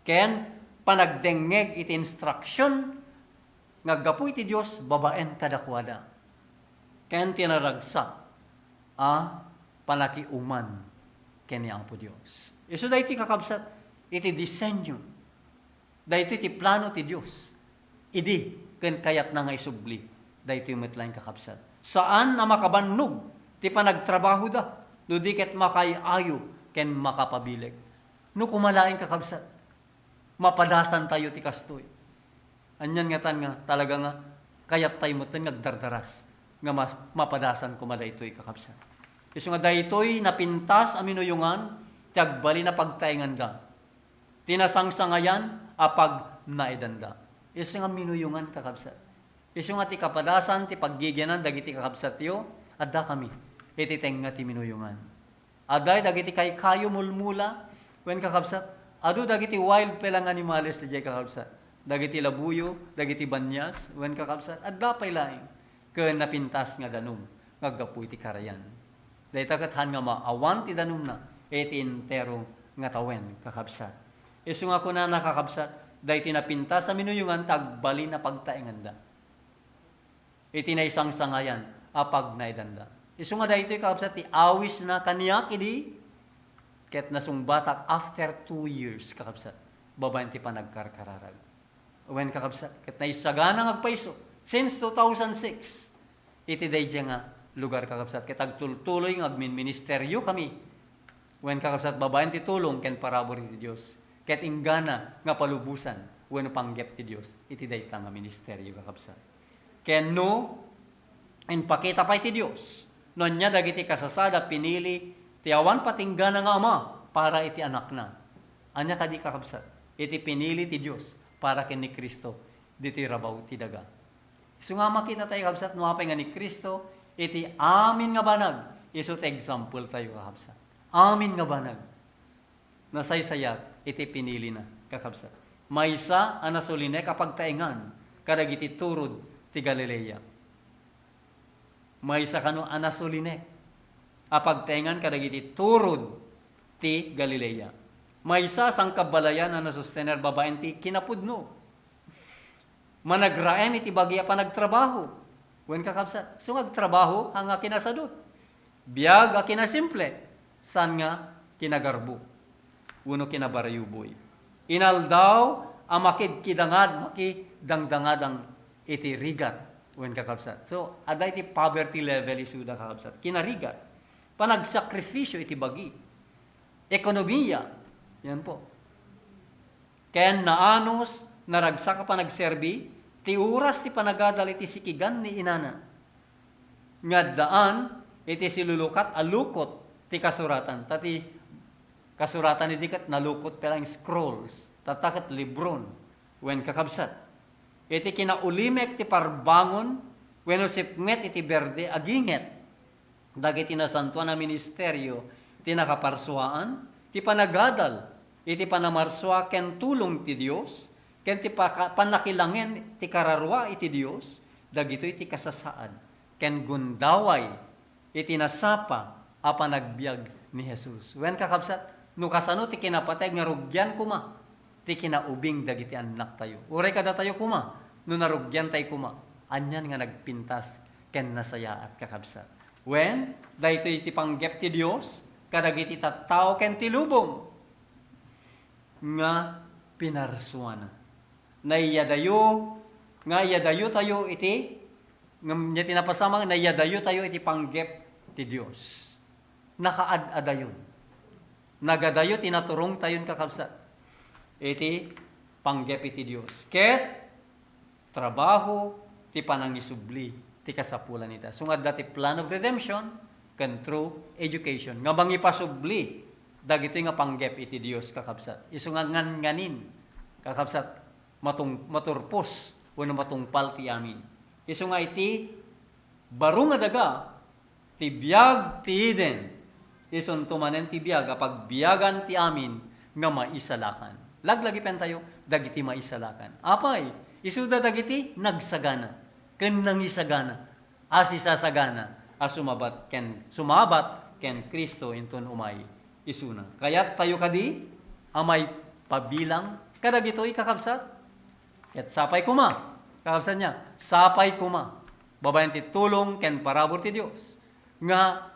Ken panagdengeg iti instruction, ngaggapu iti Diyos, babaen kadakwada. Ken tinaragsak, panakiuman, ken yang po Diyos. Iso da iti kakabsat, iti disenyo, da iti plano ti Diyos. Idi, ken kayat na nga isubli, da iti metlaing kakabsat. Saan na makabannog, ti panagtrabaho da, dudiket makayayo, ken makapabileg. No kumalaing kakabsat, mapadasan tayo ti kastoy. Anyan nga tan nga, talaga nga, kayat tayo mo tan nagdardaras, nga mapadasan kumala ito'y kakabsat. Iso nga daytoy napintas aminuyungan, ti agbali na pagtaingan da. Tinasangsangayan, apag naidanda. Iso nga minuyungan kakabsat. Iso nga ti kapadasan, ti paggigyanan, dagiti kakabsat yo, adda kami, iti tenga ti minuyungan. Aday dagiti kay kayo mulmula, when kakabsat, adu dagiti wild pelang animales ti jay kakabsat. Dagiti labuyo, dagiti banyas, when kakabsat, adda pay laing, ken napintas nga danum, ngaggapu iti karayan. Dahil takathan nga maawan ti danum na, iti intero nga tawen kakabsat. Isu nga kuna nakakabsat, dahil tinapintas sa minuyungan, tagbali na pagtaingan da. Iti na isang sangayan, apag naidanda. Isu nga dahil ito'y kakabsat, ti awis na kaniyak idi, ket nasungbatak after 2 years kakabsat, babayan ti panagkarkararag. When kakabsat, ket naisagana agpaiso, since 2006, iti dayjay nga lugar kakabsat, ket agtultuloy ng agmin-ministeryo kami, when kakabsat babayan ti tulong, ken parabor ti Diyos, ket inggana nga palubusan, when panggep ti Diyos, iti dayta nga ministeryo kakabsat. Ken no, pakita pa iti Diyos, no niya dagiti kasasada pinili, ti awan patinggana nga ama, para iti anak na. Anya kadi kakabsat, iti pinili ti Diyos, para ken ni Kristo, diti rabaw ti daga. So nga makita tayo kakabsat, no apay nga ni Kristo, iti amin nga banag, isot example tayo kakabsat. Amin nga banag. Nasaysayat, iti pinili na kakabsat. Maysa anasuline kapag taingan, kadagiti turod ti Galilea. Maysa kano anasuline, apag taingan kadagiti turod ti Galilea. Maysa sang kabalayan na nasustener babaen ti kinapudno. Managraem iti bagya pa nagtrabaho. Wen kakabsat, so agtrabaho ang kinasadot. Biag a kinasimple, san nga kinagarbo. Uno kinabarayuboy. Inaldaw ang makidkidangad, makidangdangad ang iti rigat. Wen kakabsat. So, aday iti poverty level isuda kakabsat. Kinarigat. Panagsakripisyo iti bagi. Ekonomiya. Yan po. Ken naanos, naragsak pa nagserbi, ti oras ti panagadal iti sikigan ni inana. Nga daan, iti silulukat alukot ti kasuratan. Tati kasuratan iti kat nalukot pelang scrolls. Tatakat libron. Wen kakabsat. Iti kinaulimek ti parbangon, wen usipnget iti berde aginget. dagiti nasantuan na ministeryo, iti nakaparsuaan, ti panagadal, iti panamarsua, ken tulong ti Dios, ken ti panakilangin, ti kararwa iti Dios, dagito iti kasasaan, ken gundaway, iti nasapa, a panagbiag ni Jesus. Wen kakabsat, no kasano ti kinapatay, nga rugyan kuma, ti kinaubing dagiti anak tayo. Uray kada tayo kuma, no narugyan tayo kuma, anyan nga nagpintas, ken nasaya at kakabsat. When, dahito iti panggep ti Diyos, kadagiti tattao ken ti lubong, nga pinarsuana. Naiyadayo, nga iyadayo tayo iti, nga tinapasamang naiyadayo tayo iti panggep ti Diyos. Nakaad-adayon. Nagadayo, tinaturong tayon kakabsat. Iti panggep iti Diyos. Ket, trabaho, ti panangisubli, ti kasapulan ita. Sungad dati plan of redemption, can through education. Nga bang ipasubli, dagito nga panggep iti Dios kakabsat. Isu nga nganin, kakabsat, maturpos, wano matungpal ti amin. Isu nga iti, baro nga daga, ti biag ti iden, isun tumanen ti biag, apag biagan ti amin, nga maisalakan. Laglagi pen tayo, dagiti maisalakan. Apay, isuda dagiti, nagsagana. Ken nangisagana, asisasagana, sumabat ken Kristo inton umay isuna. Kaya't tayo kadi, amay pabilang, kadagito'y kakabsat. At sapay kuma, kakabsat niya, sapay kuma, babayan ti tulong ken parabor ti Diyos. Nga,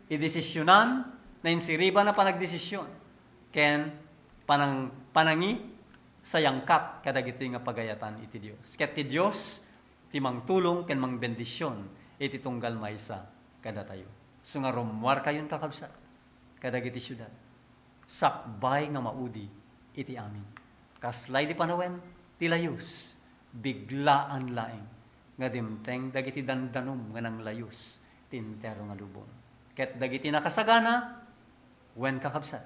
idesisyonan, na insiriba na panagdesisyon, ken panangi, sayangkat, kadagito'y nga pagayatan iti Diyos. Ket ti Diyos, ti mangtulong ken mangbendisyon iti tunggal maysa kada tayo. So nga rumwar kayon kakabsat kadagiti syudad. Sakbay nga maudi iti amin. Kaslay di panawen ti layus biglaan laeng nga dimteng dagiti dandanom nga nang layus tintero nga lubong. Ket dagiti nakasagana wen kakabsat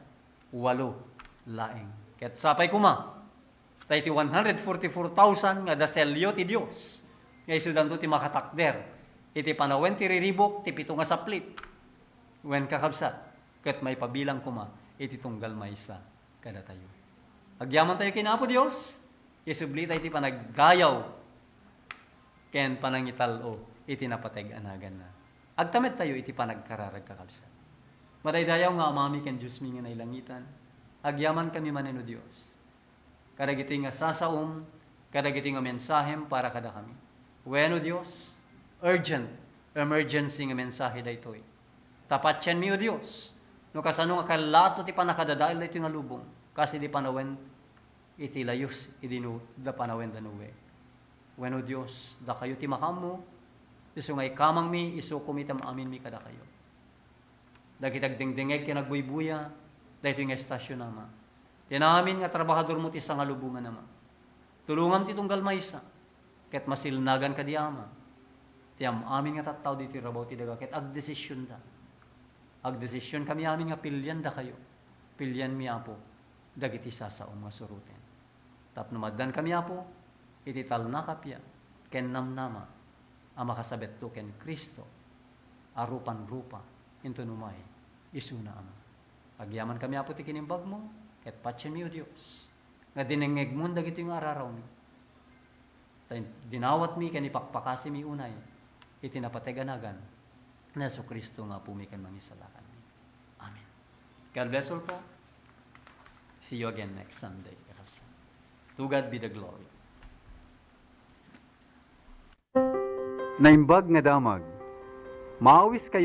8 laeng. Ket sapay kuma tayo 144,000 nga daselyo ti Dios. Ngay sudan to ti makatakder. Iti panawen ti riribok, ti 7 nga saplit. Wen kakabsat, ket may pabilang kuma, iti tunggal maysa kada tayo. Agyaman tayo kinapo Dios, isubli tayo iti panaggayaw, ken panangitalo, iti napateg anagan na. Agtamet tayo iti panagkararag kakabsat. Madaydayaw nga amami ken Diyos mi nga nailangitan, agyaman kami maneno Dios. Kadagiti nga sasaom, kadagiti nga mensahem para kada kami. Bueno Dios, urgent, emergency nga mensahe daytoy. Tapatyan mi o Dios. No kasano nga kalato ti panakadadail daytoy nga lubong. Kasi di panawen iti layus idinu da panawen danuwe. Bueno Dios, da kayo ti makamu. Isu nga ikamang mi, isu kumitam amin mi kada kayo. Dagitag dingdingeg kinagbuy-buya, daytoy nga estasyon nama. Tinamin nga trabahador mo ti sangalubungan nama. Tulungan ti tunggal maysa. Ket masilnagan ka di ama. Tiyam amin nga tattaw dito rabaw ti daga. Ket agdesisyon da. Agdesisyon kami amin nga pilyan da kayo. Pilyan mi apo. Dagiti sasaom nga suruten. Tapnumaddan kami apo. Iti talna kapya. Ken namnama. Ama kasabet to ken Kristo. Arupan rupa. Into numay. Isuna ama. Agyaman kami apo ti kinimbag mo. Ket patsen mi o Dios. Nga dinengeg mo dagiti nga araraw mi. Dinawat mi ken ipakpakasi mi unay iti napateganagan na Yesu Kristo nga pumiken mangisalakan mi. Amen. God bless all po. See you again next Sunday. To God be the glory. Naimbag nga damag, maawis kayo